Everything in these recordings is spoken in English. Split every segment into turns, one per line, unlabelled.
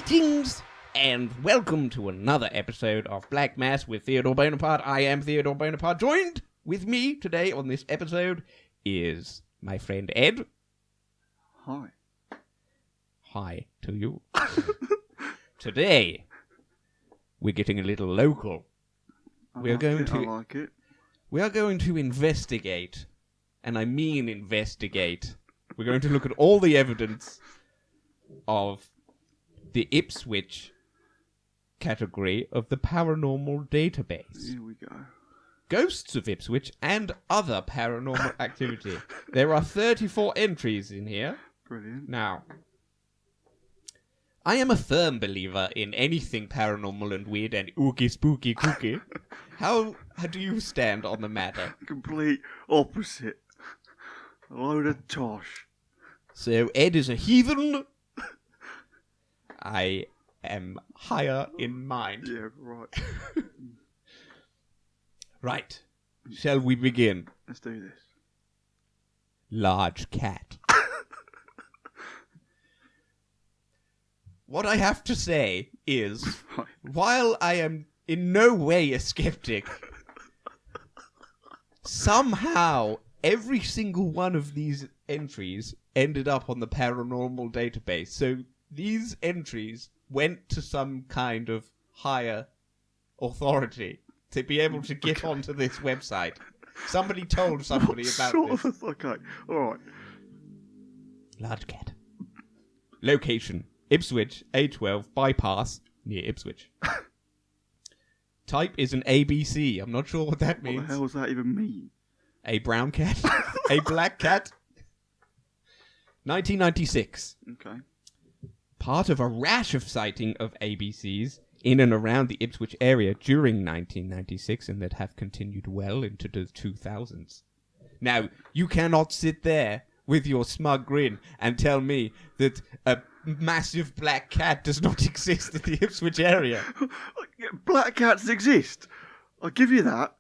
Greetings and welcome to another episode of Black Mass with Theodore Bonaparte. I am Theodore Bonaparte. Joined with me today on this episode is my friend Ed.
Hi.
Hi to you. Today, we're getting a little local.
I
We are
like it.
We are going to investigate, and I mean investigate. We're going to look at all the evidence of the Ipswich category of the paranormal database.
Here we go.
Ghosts of Ipswich and other paranormal activity. There are 34 entries in here.
Brilliant.
Now, I am a firm believer in anything paranormal and weird and ooky spooky kooky. How do you stand on the matter?
Complete opposite. A load of tosh.
So Ed is a heathen. I am higher in mind.
Yeah, right.
Right. Shall we begin?
Let's do this.
Large cat. What I have to say is, while I am in no way a skeptic, somehow every single one of these entries ended up on the paranormal database. So these entries went to some kind of higher authority to be able to get onto this website. Somebody told somebody about this.
Okay, alright.
Large cat. Location: Ipswich, A12, bypass, near Ipswich. Type is an ABC. I'm not sure what that means.
What the hell does that even mean?
A brown cat? A black cat? 1996.
Okay.
Part of a rash of sighting of ABCs in and around the Ipswich area during 1996 and that have continued well into the 2000s. Now, you cannot sit there with your smug grin and tell me that a massive black cat does not exist in the Ipswich area.
Black cats exist. I'll give you that.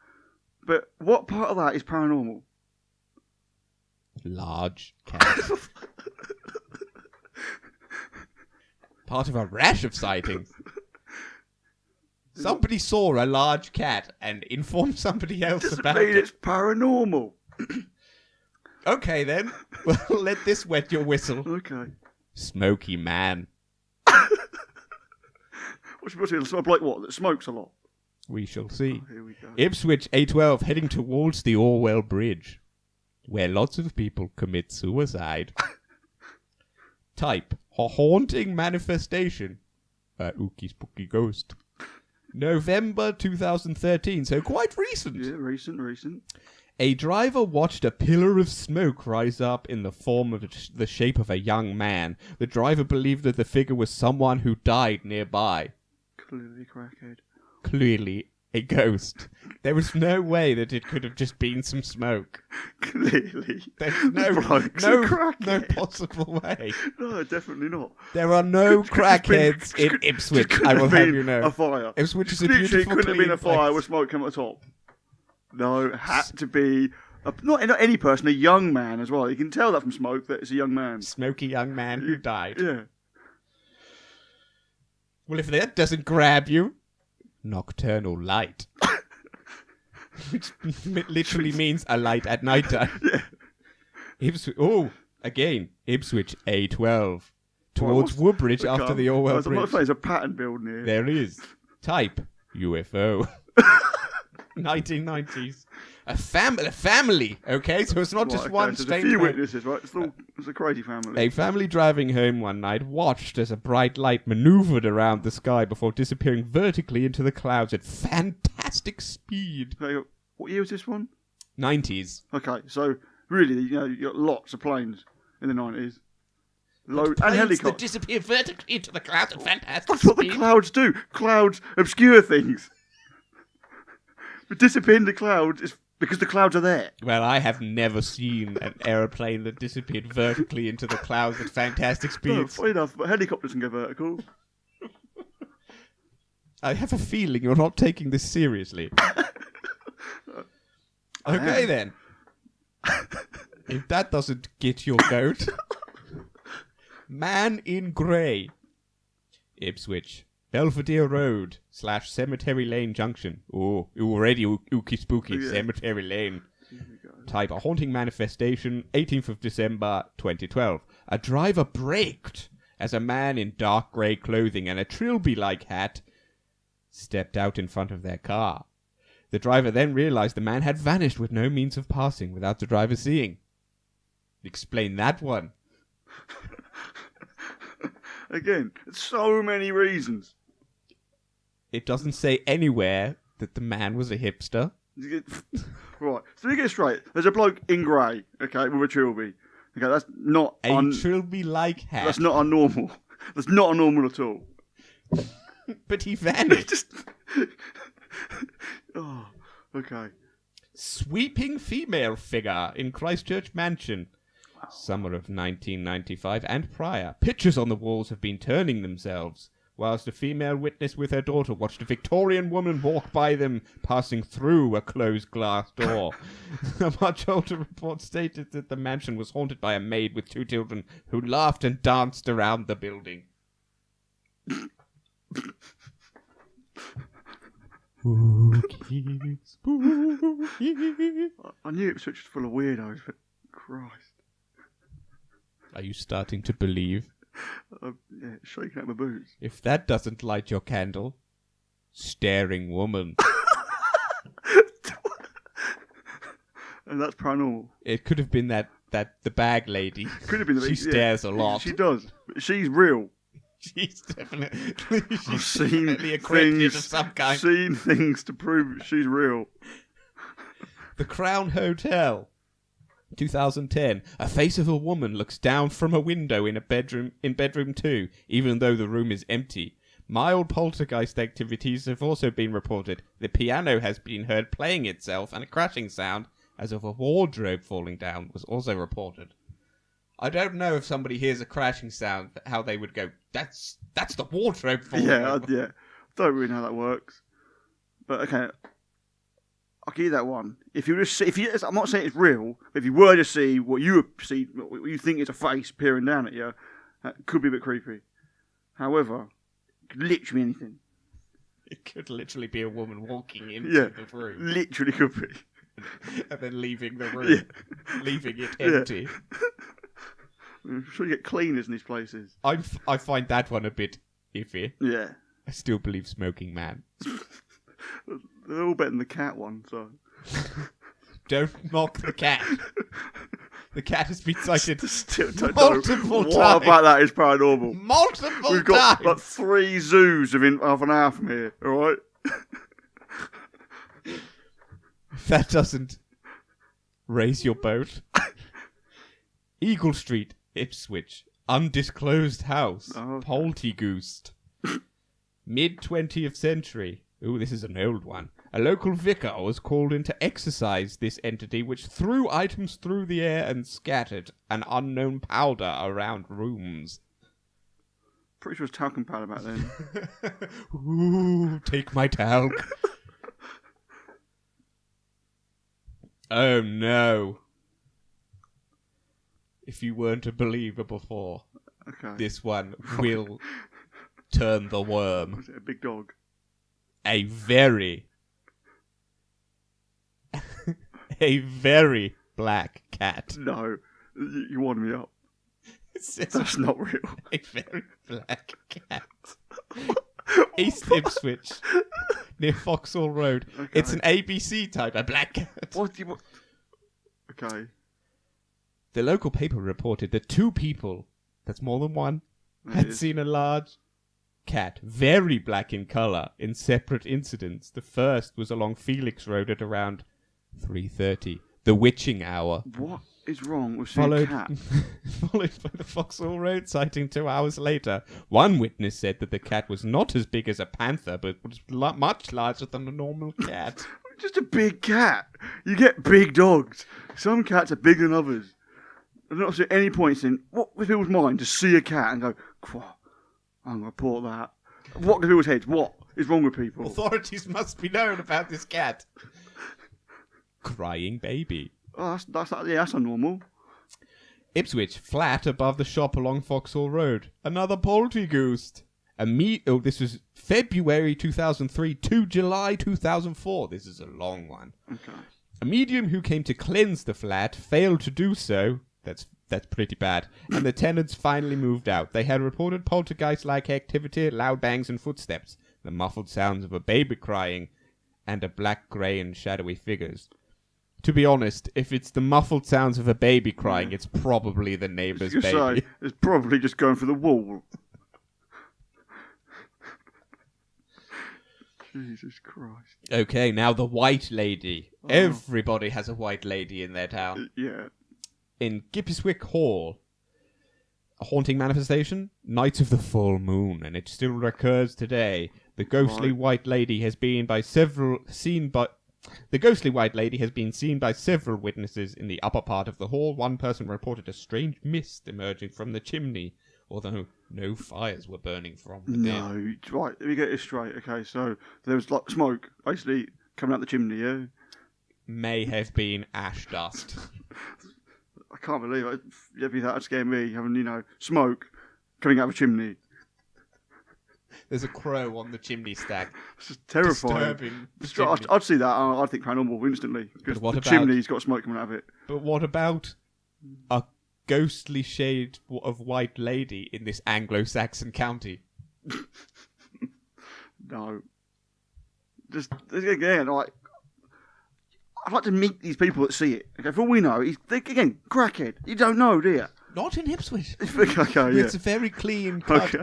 But what part of that is paranormal?
Large cat. Part of a rash of sightings. Somebody saw a large cat and informed somebody else
Doesn't
about
mean
it.
it's paranormal.
Okay then. Well, let this wet your whistle.
Okay.
Smoky man.
What's supposed to be a bloke what? That smokes a lot.
We shall see.
Oh, here we go.
Ipswich A12 heading towards the Orwell Bridge, where lots of people commit suicide. Type: a haunting manifestation. Ookie spooky ghost. November 2013, so quite recent.
Yeah, recent.
A driver watched a pillar of smoke rise up in the form of the shape of a young man. The driver believed that the figure was someone who died nearby.
Clearly crackhead.
Clearly a ghost. There was no way that it could have just been some smoke.
Clearly.
There's no possible way.
No, definitely not.
There are no crackheads in Ipswich, I will have you know.
A fire.
Ipswich is a
Literally
beautiful,
couldn't have been a
clean
fire
place.
with smoke coming at the top. No, it had to be not any person, a young man as well. You can tell that from smoke that it's a young man.
Smoky young man who died.
Yeah.
Well, if that doesn't grab you, nocturnal light. Which literally means a light at night time.
Yeah.
Ipswich A12. Towards Woodbridge after the Orwell Bridge.
There's a pattern building here.
There is. Type: UFO. 1990s. A family, okay? So it's not just one
so
strange
there's a few
man.
witnesses, right? It's a crazy family.
A family driving home one night watched as a bright light maneuvered around the sky before disappearing vertically into the clouds at fantastic speed.
Okay, what year was this one?
90s.
Okay, so really, you got lots of planes in the 90s. And
Planes
helicopters.
that disappear vertically into the clouds at fantastic
That's what the
speed.
clouds do. Clouds obscure things. But disappear in the clouds is because the clouds are there.
Well, I have never seen an aeroplane that disappeared vertically into the clouds at fantastic
No,
speeds.
funny enough, but helicopters can go vertical.
I have a feeling you're not taking this seriously. Okay, then. If that doesn't get your goat. Man in Grey. Ipswich. Belvedere Road / Cemetery Lane Junction. Oh, already ooky spooky.
Yeah.
Cemetery Lane.
Here we go.
Type, a haunting manifestation, 18th of December, 2012. A driver braked as a man in dark grey clothing and a trilby-like hat stepped out in front of their car. The driver then realised the man had vanished with no means of passing without the driver seeing. Explain that one.
Again, so many reasons.
It doesn't say anywhere that the man was a hipster.
Right, so we get straight. There's a bloke in grey, okay, with a trilby. Okay, that's not
A trilby-like hat.
That's not unnormal. That's not normal at all.
But he vanished.
Just... oh, okay.
Sweeping female figure in Christchurch Mansion. Summer of 1995 and prior. Pictures on the walls have been turning themselves, whilst a female witness with her daughter watched a Victorian woman walk by them, passing through a closed glass door. A much older report stated that the mansion was haunted by a maid with 2 children who laughed and danced around the building. Spooky, spooky.
I knew Ipswich was full of weirdos, but Christ.
Are you starting to believe?
Yeah, shaking out my boots.
If that doesn't light your candle, staring woman.
And that's paranormal.
It could have been that the bag lady.
Could have been.
She stares a lot.
She does. But she's real.
She's definitely
I've seen
definitely a cryptid
things.
of some kind.
Seen things to prove she's real.
The Crown Hotel, 2010. A face of a woman looks down from a window in bedroom 2, even though the room is empty. Mild poltergeist activities have also been reported. The piano has been heard playing itself, and a crashing sound, as of a wardrobe falling down, was also reported. I don't know if somebody hears a crashing sound, how they would go, that's the wardrobe falling over.
Yeah. Don't really know how that works. But okay, I'll give you that one. If you just see, I'm not saying it's real, but if you were to see what you think is a face peering down at you, that could be a bit creepy. However, it could literally be anything.
It could literally be a woman walking into the room.
Literally could be.
And then leaving the room. Yeah. Leaving it empty.
Yeah. I'm sure you get cleaners in these places.
I find that one a bit iffy.
Yeah.
I still believe Smoking Man.
They're all better than the cat one, so...
Don't mock the cat. The cat has been sighted
Multiple
times.
What about that is paranormal?
Multiple
We've got
times.
like 3 zoos within half an hour from here, alright?
If that doesn't raise your boat. Eagle Street, Ipswich. Undisclosed house.
Oh.
Poltergeist. Mid-20th century. Ooh, this is an old one. A local vicar was called in to exorcise this entity, which threw items through the air and scattered an unknown powder around rooms.
Pretty sure it's talcum powder back then.
Ooh, take my talc. Oh no. If you weren't a believer before,
Okay.
this one will turn the worm.
Was it a big dog?
A very black cat.
No. You wound me up. That's not real.
A very black cat. East Ipswich, near Foxhall Road.
Okay.
It's an ABC type, a black cat.
What? Okay.
The local paper reported that 2 people, that's more than one, had seen a large cat, very black in colour, in separate incidents. The first was along Felix Road at around 3:30, the witching hour.
What is wrong with seeing a cat?
Followed by the Foxhall Road sighting 2 hours later. One witness said that the cat was not as big as a panther, but was much larger than a normal cat.
Just a big cat. You get big dogs. Some cats are bigger than others. I've not seen any point in what with people's mind to see a cat and go, I'm going to report that. What goes people's heads? What is wrong with people?
Authorities must be known about this cat. Crying baby.
Oh, that's unnormal.
Ipswich, flat above the shop along Foxhall Road. Another poltergeist. This was February 2003 to July 2004. This is a long one.
Okay.
A medium who came to cleanse the flat failed to do so. That's pretty bad. And the tenants finally moved out. They had reported poltergeist-like activity, loud bangs and footsteps, the muffled sounds of a baby crying, and a black, grey and shadowy figures. To be honest, if it's the muffled sounds of a baby crying, it's probably the neighbour's baby.
Say, it's probably just going for the wall. Jesus Christ.
Okay, now the White Lady. Oh. Everybody has a White Lady in their town.
Yeah.
In Ipswich Hall, a haunting manifestation, night of the full moon, and it still recurs today. The ghostly White Lady has been seen by several witnesses in the upper part of the hall. One person reported a strange mist emerging from the chimney, although no fires were burning from within.
No, right, let me get this straight. Okay, so there was like smoke basically coming out the chimney, yeah?
May have been ash dust.
I can't believe it. That'd scare me, having, smoke coming out of a chimney.
There's a crow on the chimney stack.
It's just terrifying. I'd see that. I'd think paranormal instantly. Because the chimney's got smoke coming out of it.
But what about a ghostly shade of White Lady in this Anglo-Saxon county?
No. Just, again, I'd like to meet these people that see it. Okay, for all we know, again, crackhead. You don't know, do you?
Not in Ipswich.
Okay, yeah.
It's a very clean cut.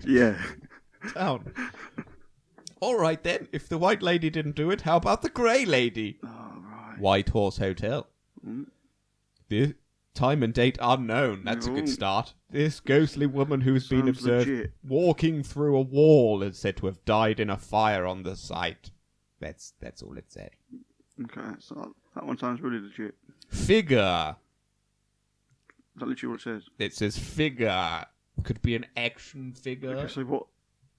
Yeah.
Town. All right then. If the White Lady didn't do it, how about the Grey Lady?
Oh, right.
White Horse Hotel. The time and date unknown. That's a good start. This ghostly woman who's been observed walking through a wall is said to have died in a fire on the site. That's all it said.
Okay, so that one sounds really legit.
Figure.
Is that literally what it says?
It says figure. Could be an action figure.
Okay, so what?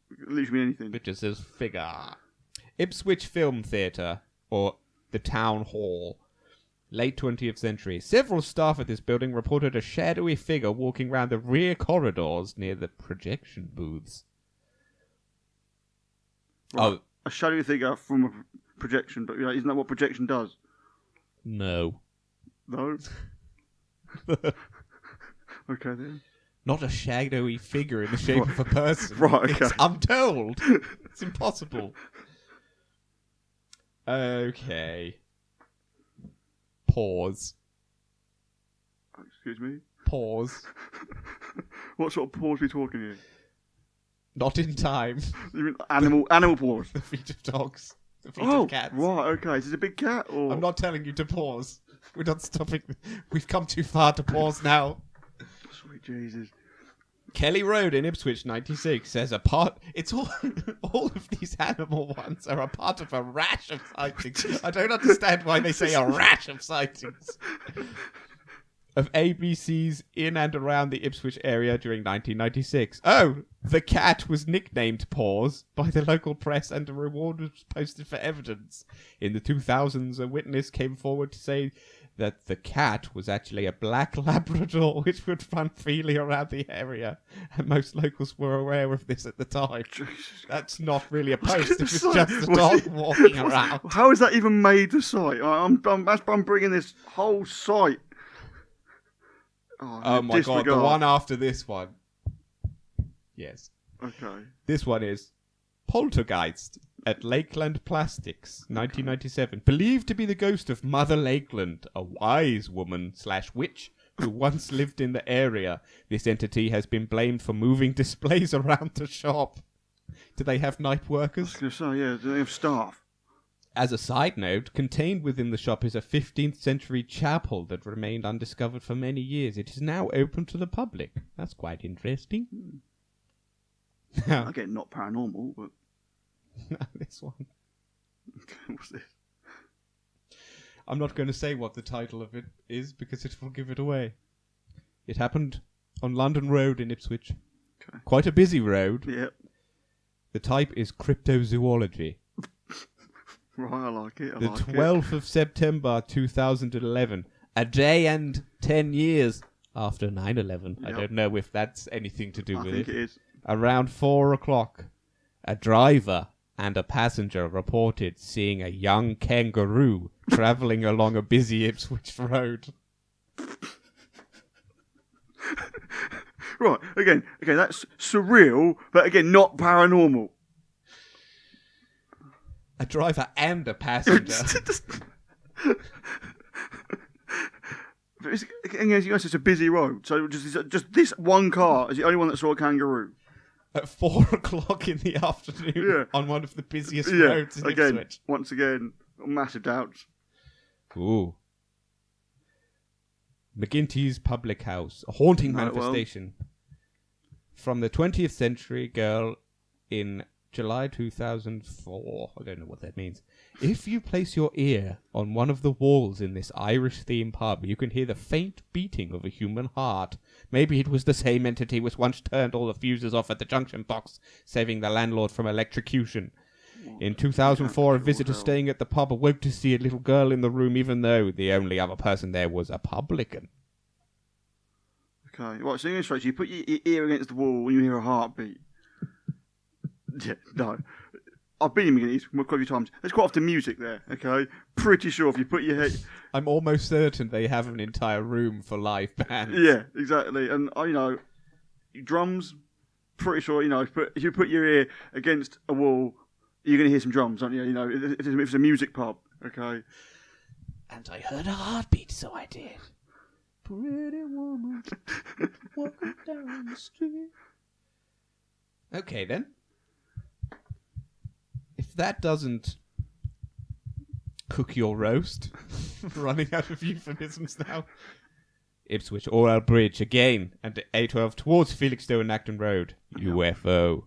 It could literally mean anything.
It just says figure. Ipswich Film Theatre, or the Town Hall. Late 20th century. Several staff at this building reported a shadowy figure walking round the rear corridors near the projection booths.
Right. A shadowy figure from a projection, but isn't that what projection does?
No.
No? Okay then.
Not a shadowy figure in the shape of a person.
Right, okay.
I'm told. It's impossible. Okay. Pause.
Excuse me?
Pause.
What sort of pause are we talking here?
Not in time.
You mean animal pause?
The feet of dogs. The feet of cats.
Right, okay. Is it a big cat? Or...
I'm not telling you to pause. We're not stopping. We've come too far to pause now.
Sweet Jesus.
Kelly Road in Ipswich, 96, says it's all of these animal ones are a part of a rash of sightings. I don't understand why they say a rash of sightings of ABCs in and around the Ipswich area during 1996. Oh, the cat was nicknamed Paws by the local press and a reward was posted for evidence. In the 2000s, a witness came forward to say that the cat was actually a black Labrador which would run freely around the area, and most locals were aware of this at the time. That's not really a post if it's just a dog walking around.
How has that even made the site? I'm bringing this whole site.
Oh my god, the one after this one. Yes.
Okay.
This one is Poltergeist at Lakeland Plastics, 1997. Believed to be the ghost of Mother Lakeland, a wise woman / witch who once lived in the area. This entity has been blamed for moving displays around the shop. Do they have night workers?
I was going to say, yeah. Do they have staff?
As a side note, contained within the shop is a 15th century chapel that remained undiscovered for many years. It is now open to the public. That's quite interesting.
Again, not paranormal, but...
No, this one.
What's this?
I'm not going to say what the title of it is because it will give it away. It happened on London Road in Ipswich. Okay. Quite a busy road.
Yep.
The type is cryptozoology.
Right, I like it.
The 12th of September 2011, a day and 10 years after 9/11. Yep. I don't know if that's anything to do with it.
I think it is.
Around 4 o'clock, a driver and a passenger reported seeing a young kangaroo travelling along a busy Ipswich road.
Right, okay, that's surreal, but again, not paranormal.
A driver and a passenger.
It's a busy road, so just this one car is the only one that saw a kangaroo.
At 4 o'clock in the afternoon on one of the busiest roads in Ipswich.
Once again, massive doubts.
Ooh. McGinty's Public House, a haunting manifestation. From the 20th century, girl in July 2004. I don't know what that means. If you place your ear on one of the walls in this Irish-themed pub, you can hear the faint beating of a human heart. Maybe it was the same entity which once turned all the fuses off at the junction box, saving the landlord from electrocution. In 2004, a visitor staying at the pub awoke to see a little girl in the room, even though the only other person there was a publican.
Okay, right, so in you put your ear against the wall when you hear a heartbeat. Yeah, no. I've been in McGinty's quite a few times. There's quite often music there, okay? Pretty sure if you put your head...
I'm almost certain they have an entire room for live bands.
Yeah, exactly. And, drums, pretty sure, if you put your ear against a wall, you're going to hear some drums, aren't you? If it's a music pub, okay?
And I heard a heartbeat, so I did. Pretty woman walking down the street. Okay, then. If that doesn't cook your roast, running out of euphemisms now. Ipswich Orwell Bridge again, and A12 towards Felixstowe and Acton Road. UFO.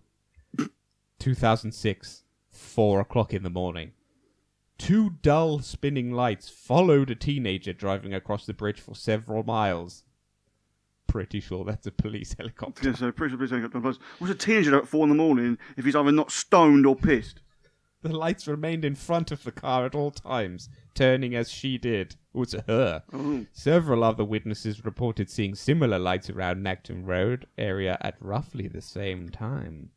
2006, 4 o'clock in the morning. 2 dull spinning lights followed a teenager driving across the bridge for several miles. Pretty sure that's a police helicopter.
Yeah, so pretty sure police helicopter. What's a teenager at 4 in the morning if he's either not stoned or pissed?
The lights remained in front of the car at all times, turning as she did. It was her.
Oh.
Several other witnesses reported seeing similar lights around Acton Road area at roughly the same time.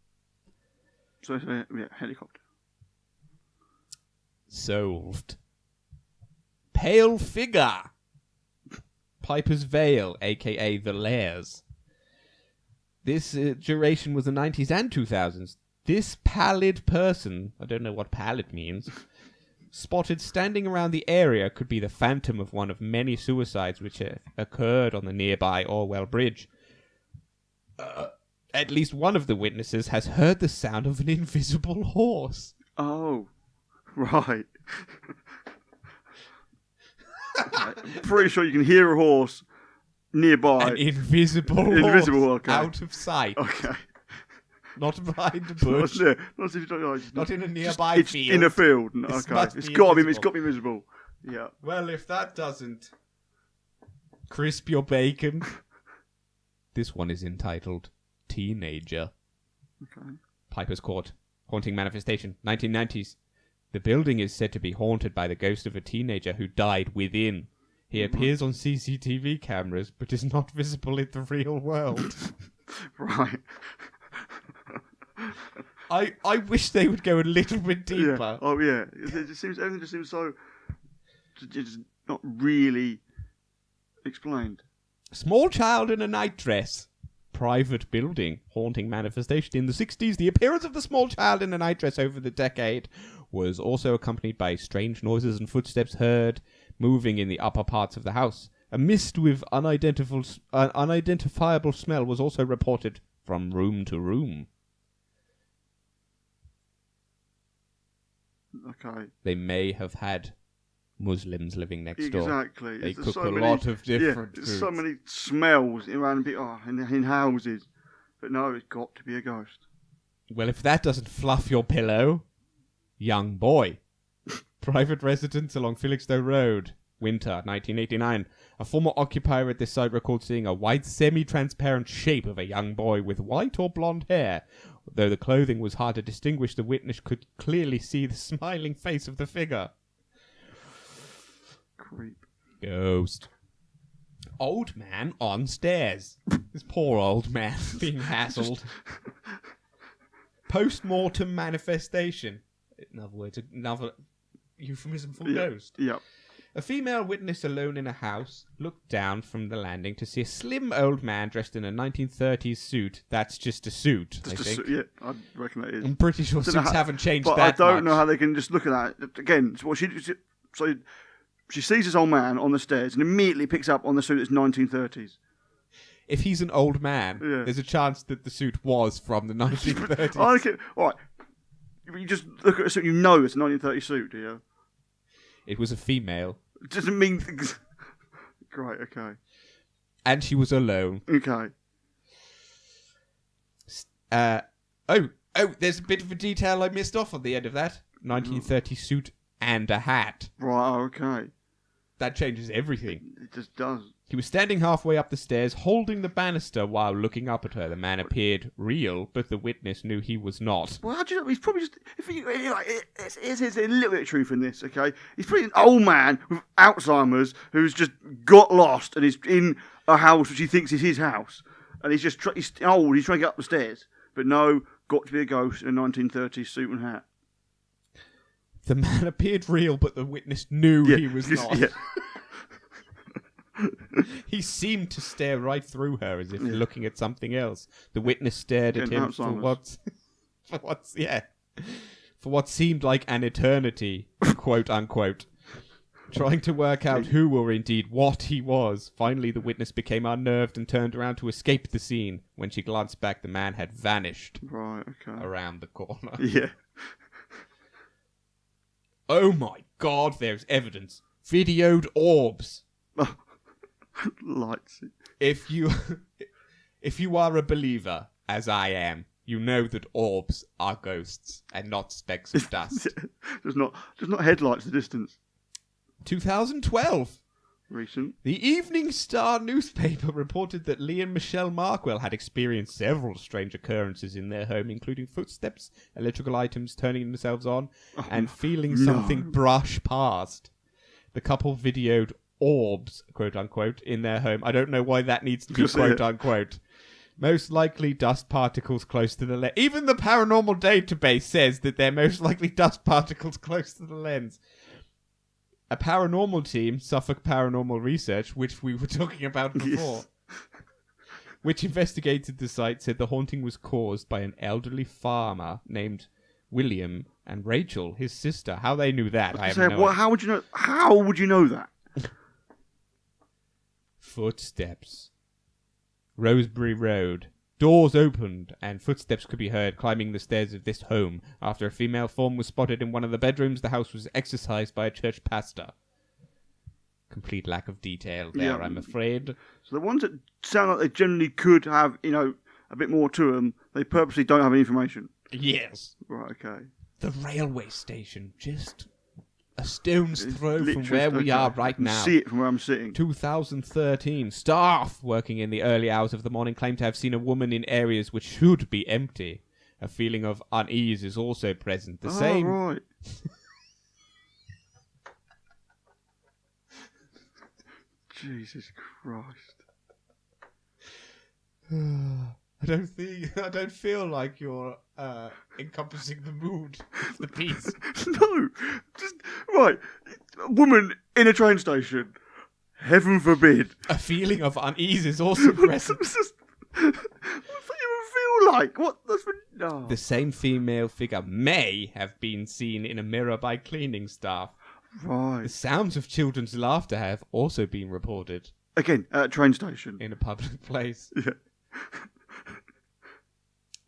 So, helicopter.
Solved. Pale figure. Piper's Vale, a.k.a. The Lairs. This duration was the 90s and 2000s. This pallid person, I don't know what pallid means, spotted standing around the area could be the phantom of one of many suicides which occurred on the nearby Orwell Bridge. At least one of the witnesses has heard the sound of an invisible horse.
Oh, right. Pretty sure you can hear a horse nearby.
An invisible horse, out of sight.
Okay.
Not behind a bush. Not in a nearby field.
In a field. Okay. It's got to be visible. Yeah.
Well, if that doesn't crisp your bacon, this one is entitled Teenager.
Okay.
Piper's Court. Haunting manifestation. 1990s. The building is said to be haunted by the ghost of a teenager who died within. He appears on CCTV cameras, but is not visible in the real world.
Right.
I wish they would go a little bit deeper.
Yeah. Oh yeah, everything just seems so just not really explained.
Small child in a night dress. Private building. Haunting manifestation. In the 60s, the appearance of the small child in a night dress over the decade was also accompanied by strange noises and footsteps heard moving in the upper parts of the house. A mist with unidentifiable smell was also reported from room to room.
Okay.
They may have had Muslims living next door.
Exactly.
They cook a lot of different foods.
There's so many smells around in houses. But no, it's got to be a ghost.
Well, if that doesn't fluff your pillow, young boy. Private residence along Felixstowe Road. Winter, 1989. A former occupier at this site recalled seeing a white semi-transparent shape of a young boy with white or blonde hair. Though the clothing was hard to distinguish, the witness could clearly see the smiling face of the figure.
Creep.
Ghost. Old man on stairs. This poor old man being hassled. Post-mortem manifestation. In other words, another euphemism for ghost.
Yep.
A female witness alone in a house looked down from the landing to see a slim old man dressed in a 1930s suit. That's just a suit, I think.
Yeah, I reckon that is.
I'm pretty sure suits haven't changed
but
that much.
I don't know how they can just look at that. Again, so she sees this old man on the stairs and immediately picks up on the suit that's 1930s.
If he's an old man, there's a chance that the suit was from the 1930s.
All right. You just look at a suit, you know it's a 1930s suit, do you?
It was a female.
It doesn't mean things. Great, okay.
And she was alone.
Okay.
There's a bit of a detail I missed off on the end of that. 1930 suit and a hat.
Right, okay.
That changes everything.
It just does.
He was standing halfway up the stairs, holding the banister while looking up at her. The man appeared real, but the witness knew he was not.
Well, how do you know? He's probably just... There's a little bit of truth in this, okay? He's probably an old man with Alzheimer's who's just got lost and is in a house which he thinks is his house. And he's just... he's old, he's trying to get up the stairs. But no, got to be a ghost in a 1930s suit and hat.
The man appeared real, but the witness knew he was not. Yeah. He seemed to stare right through her as if looking at something else. The witness stared at him for what seemed like an eternity, quote unquote, trying to work out who or indeed what he was. Finally, the witness became unnerved and turned around to escape the scene. When she glanced back, the man had vanished around the corner.
Yeah.
Oh my God, there's evidence. Videoed orbs.
Lights.
If you are a believer, as I am, you know that orbs are ghosts and not specks of dust.
There's not headlights at the distance.
2012.
Recent.
The Evening Star newspaper reported that Lee and Michelle Markwell had experienced several strange occurrences in their home, including footsteps, electrical items turning themselves on, and feeling something brush past. The couple videoed orbs, quote unquote, in their home. I don't know why that needs to be quote unquote. Most likely dust particles close to the lens. Even the paranormal database says that they're most likely dust particles close to the lens. A paranormal team, Suffolk Paranormal Research, which we were talking about before, which investigated the site, said the haunting was caused by an elderly farmer named William and Rachel, his sister. How they knew that, I have no idea.
How would you know? How would you know that?
Footsteps. Rosebery Road. Doors opened, and footsteps could be heard climbing the stairs of this home. After a female form was spotted in one of the bedrooms, the house was exorcised by a church pastor. Complete lack of detail there, I'm afraid.
So the ones that sound like they generally could have, a bit more to them, they purposely don't have any information.
Yes.
Right, okay.
The railway station, just a stone's throw from where we are right now.
See it from where I'm sitting.
2013. Staff working in the early hours of the morning claim to have seen a woman in areas which should be empty. A feeling of unease is also present. The same.
Right. Jesus Christ.
I don't feel like you're encompassing the mood of the piece.
No, just right. A woman in a train station. Heaven forbid.
A feeling of unease is also present.
What's that even feel like? What? No.
The same female figure may have been seen in a mirror by cleaning staff.
Right.
The sounds of children's laughter have also been reported.
Again, at a train station.
In a public place.
Yeah.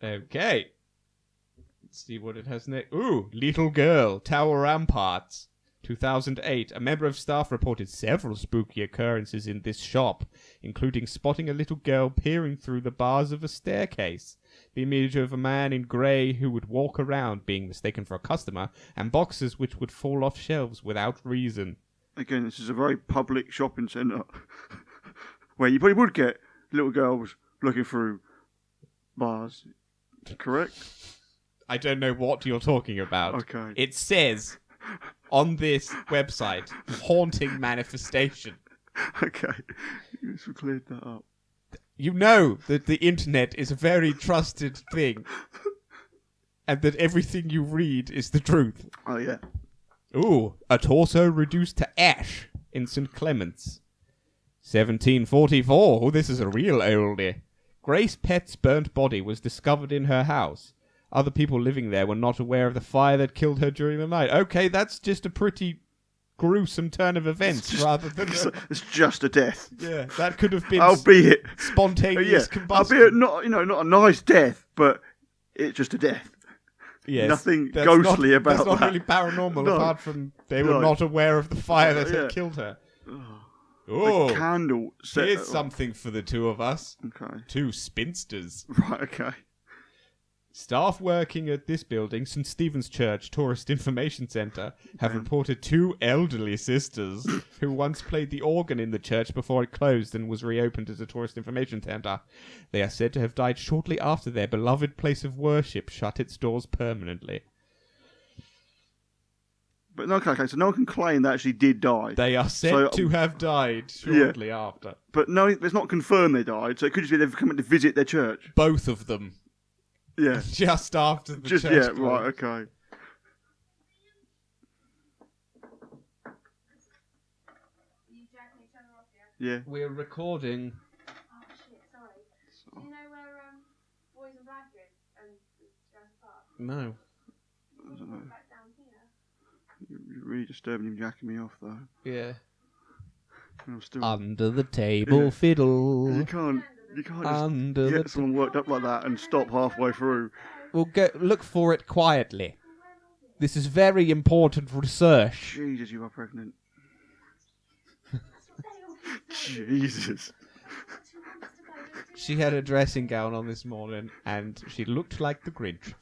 Okay. Let's see what it has next. Ooh, Little Girl, Tower Ramparts. 2008. A member of staff reported several spooky occurrences in this shop, including spotting a little girl peering through the bars of a staircase, the image of a man in grey who would walk around being mistaken for a customer, and boxes which would fall off shelves without reason.
Again, this is a very public shopping centre where you probably would get little girls looking through bars. Correct?
I don't know what you're talking about.
Okay.
It says on this website, haunting manifestation.
Okay. Yes, we cleared that up.
You know that the internet is a very trusted thing. and that everything you read is the truth.
Oh, yeah.
Ooh, a torso reduced to ash in St. Clement's. 1744. Oh, this is a real oldie. Grace Pett's burnt body was discovered in her house. Other people living there were not aware of the fire that killed her during the night. Okay, that's just a pretty gruesome turn of events, rather than...
It's just a death.
Yeah, that could have been
Albeit...
spontaneous combustion.
Albeit not a nice death, but it's just a death.
Yes,
Nothing ghostly about that.
That's not really paranormal, apart from they were not aware of the fire that had killed her. Oh,
the candle.
Here's something for the two of us.
Okay.
2 spinsters.
Right, okay.
Staff working at this building, St. Stephen's Church Tourist Information Centre, have reported 2 elderly sisters who once played the organ in the church before it closed and was reopened as a tourist information centre. They are said to have died shortly after their beloved place of worship shut its doors permanently.
But okay, so no one can claim they actually did die.
They are said to have died shortly after.
But no, it's not confirmed they died, so it could just be they've come to visit their church.
Both of them.
Yeah.
Just after the church.
Yeah, right, okay. Yeah.
We're recording.
Oh shit, sorry. Do you know where Boys in Black is and Jurassic Park?
No.
I don't know.
Back down here.
You're really disturbing him, jacking me off, though.
Yeah.
I'm still...
Under the table fiddle.
You can't just get someone worked up like that and stop halfway through.
We'll go look for it quietly. This is very important research.
Jesus, you are pregnant. Jesus.
She had a dressing gown on this morning, and she looked like the Grinch.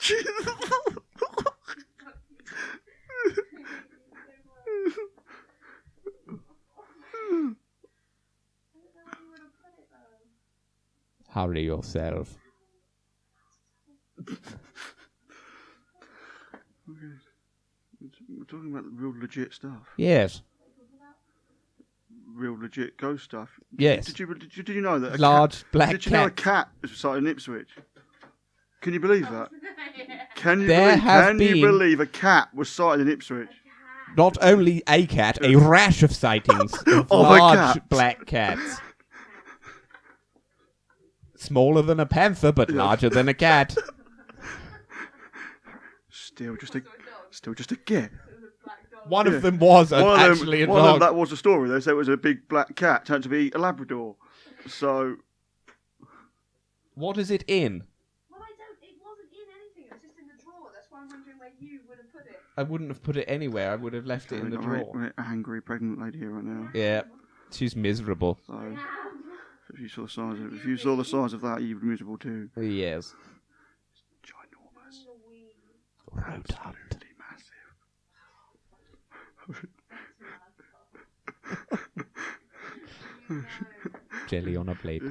Hurry yourself.
We're talking about real legit stuff.
Yes.
Real legit ghost stuff.
Yes.
Did you know that
large black cat?
Did you know a cat was sighted in Ipswich? Can you believe that? Can you believe a cat was sighted in Ipswich?
Not only a cat, a rash of sightings of large black cats. Smaller than a panther, but larger than a cat.
Still just a get.
One of them was actually a dog.
One of them, that was the story. They said it was a big black cat, turned to be a Labrador. So,
what is it in?
Well, it wasn't in anything. It was just in the drawer. That's why I'm wondering where you would have put it.
I wouldn't have put it anywhere. I would have left it in the drawer.
We're an angry pregnant lady here right now.
Yeah, she's miserable.
So, if you saw the size of that, you'd be miserable too.
Yes.
It's ginormous.
Rotund. Jelly on a plate.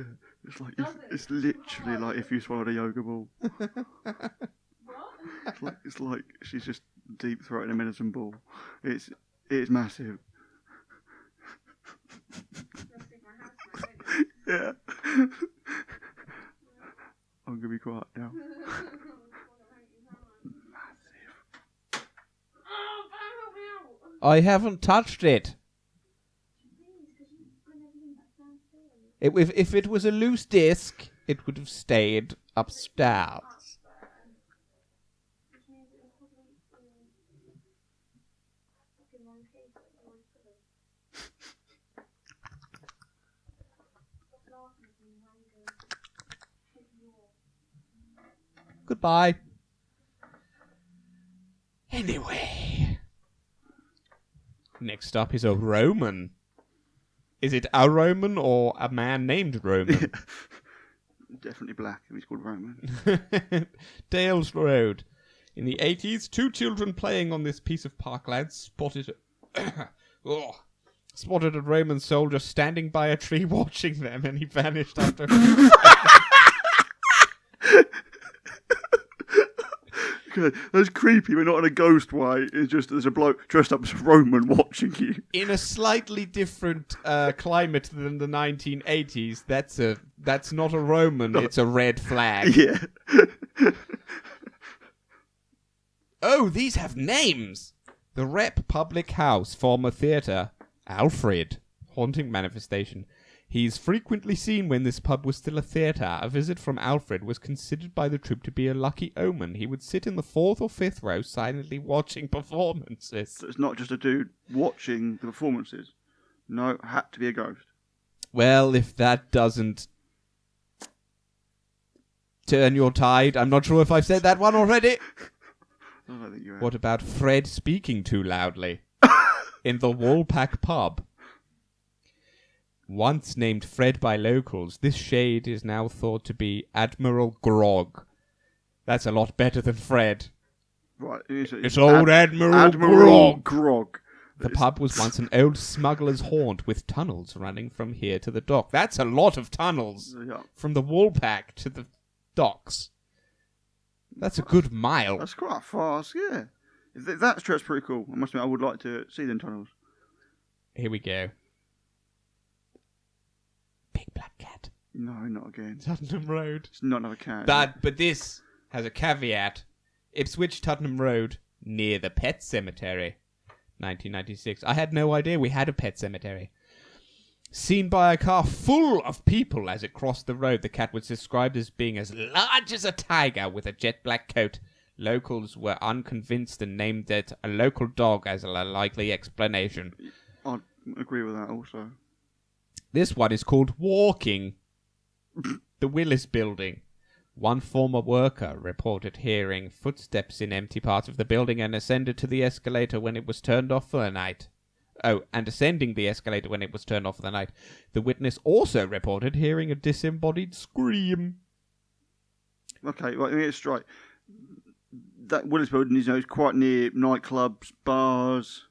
It's like it's literally like if you swallowed a yoga ball. It's like she's just deep throating a medicine ball. It's massive. Yeah. I'm gonna be quiet now.
I haven't touched it. If it was a loose disc, it would have stayed upstairs. Goodbye. Anyway. Next up is a Roman. Is it a Roman or a man named Roman?
Definitely black if he's called Roman.
Dales Road. In the 80s, 2 children playing on this piece of parkland spotted a Roman soldier standing by a tree watching them, and he vanished after...
That's creepy, but not in a ghost way. It's just there's a bloke dressed up as a Roman watching you.
In a slightly different climate than the 1980s, that's not a Roman, it's a red flag.
Yeah.
Oh, these have names! The Rep Public House, former theatre. Alfred. Haunting manifestation. He's frequently seen when this pub was still a theatre. A visit from Alfred was considered by the troupe to be a lucky omen. He would sit in the 4th or 5th row silently watching performances.
So it's not just a dude watching the performances. No, it had to be a ghost.
Well, if that doesn't turn your tide, I'm not sure if I've said that one already.
I don't think you have.
What about Fred speaking too loudly? In the Woolpack pub. Once named Fred by locals, this shade is now thought to be Admiral Grog. That's a lot better than Fred.
Right,
It's old Admiral
Grog.
The pub was once an old smuggler's haunt with tunnels running from here to the dock. That's a lot of tunnels.
Yeah.
From the Woolpack to the docks. That's a good mile.
That's quite fast, yeah. If that's true, that's pretty cool. I must admit, I would like to see them tunnels.
Here we go. Big black cat.
No, not again.
Tottenham Road.
It's not another cat.
But this has a caveat. Ipswich, Tottenham Road, near the pet cemetery. 1996. I had no idea we had a pet cemetery. Seen by a car full of people as it crossed the road, the cat was described as being as large as a tiger with a jet black coat. Locals were unconvinced and named it a local dog as a likely explanation.
I agree with that also.
This one is called Walking. The Willis Building. One former worker reported hearing footsteps in empty parts of the building and ascended to the escalator when it was turned off for the night. Oh, and ascending the escalator when it was turned off for the night. The witness also reported hearing a disembodied scream.
Okay, right, let me get it straight. That Willis building is quite near nightclubs, bars.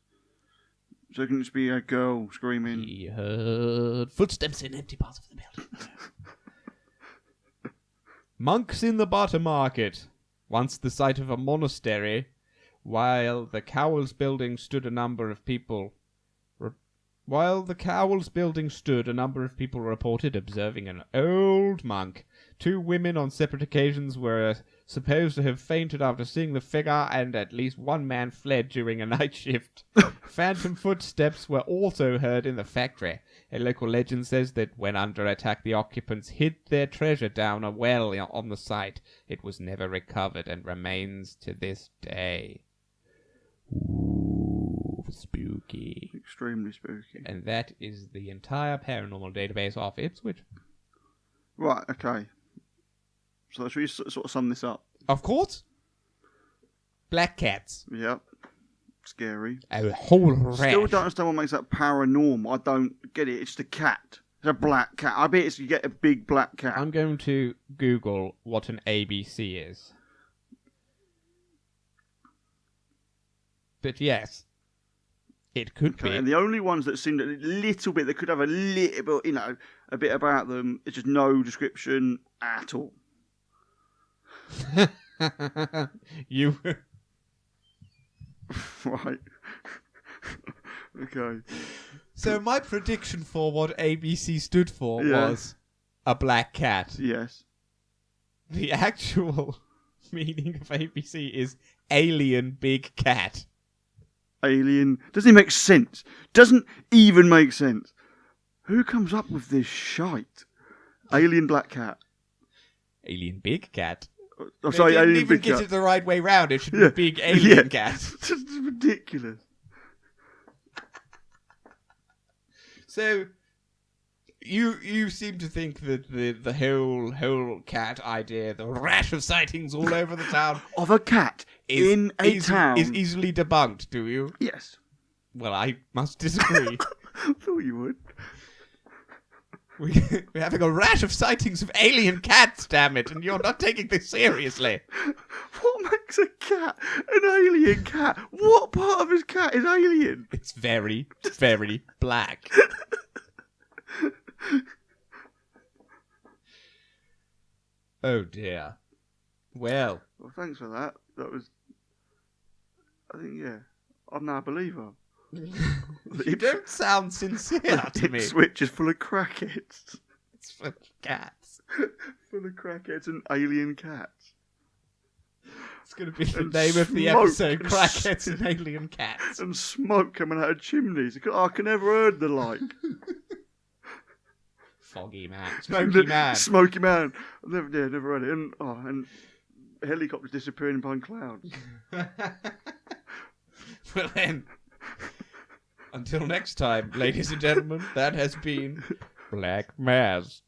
So it can just be a girl screaming.
He heard footsteps in empty parts of the building. Monks in the Butter Market. Once the site of a monastery, while the Cowles building stood, a number of people reported observing an old monk. 2 women on separate occasions were supposed to have fainted after seeing the figure, and at least 1 man fled during a night shift. Phantom footsteps were also heard in the factory. A local legend says that when under attack, the occupants hid their treasure down a well on the site. It was never recovered and remains to this day. Ooh, spooky.
Extremely spooky.
And that is the entire paranormal database of Ipswich.
Right, okay. So should we sort of sum this up?
Of course. Black cats.
Yep. Scary.
A whole rash.
Still don't understand what makes that paranormal. I don't get it. It's the cat. It's a black cat. I bet you get a big black cat.
I'm going to Google what an ABC is. But yes, it could be.
And the only ones that seemed a little bit, that could have a little bit, a bit about them, it's just no description at all.
You.
Right. Okay.
So my prediction for what ABC stood for
Yeah.
was a black cat.
Yes.
The actual meaning of ABC is alien big cat.
Alien. Doesn't even make sense. Doesn't even make sense. Who comes up with this shite? Alien black cat.
Alien big cat.
I'm sorry,
They didn't
alien
even
big
get
cat.
it the right way round. It should
Yeah.
be big alien
Yeah.
cat.
It's just ridiculous.
So, you seem to think that the whole cat idea, the rash of sightings all over the town,
Of a cat in a town.
is easily debunked, do you?
Yes.
Well, I must disagree.
I thought you would.
We're having a rash of sightings of alien cats, damn it, and you're not taking this seriously.
What makes a cat an alien cat? What part of his cat is alien?
It's very, very black. Oh dear. Well,
Thanks for that. That was... I think, yeah. I'm now a believer.
you don't sound sincere to me.
Ipswich is full of crackheads.
It's full of cats.
Full of crackheads and alien cats.
It's going to be the
And
name of the
smoke.
episode, Crackheads and Alien Cats.
And smoke coming out of chimneys. I can never heard the like.
Foggy man. Smoky man.
Smoky man. Never heard it. And helicopters disappearing behind clouds.
Well then, until next time, ladies and gentlemen, that has been Black Mass.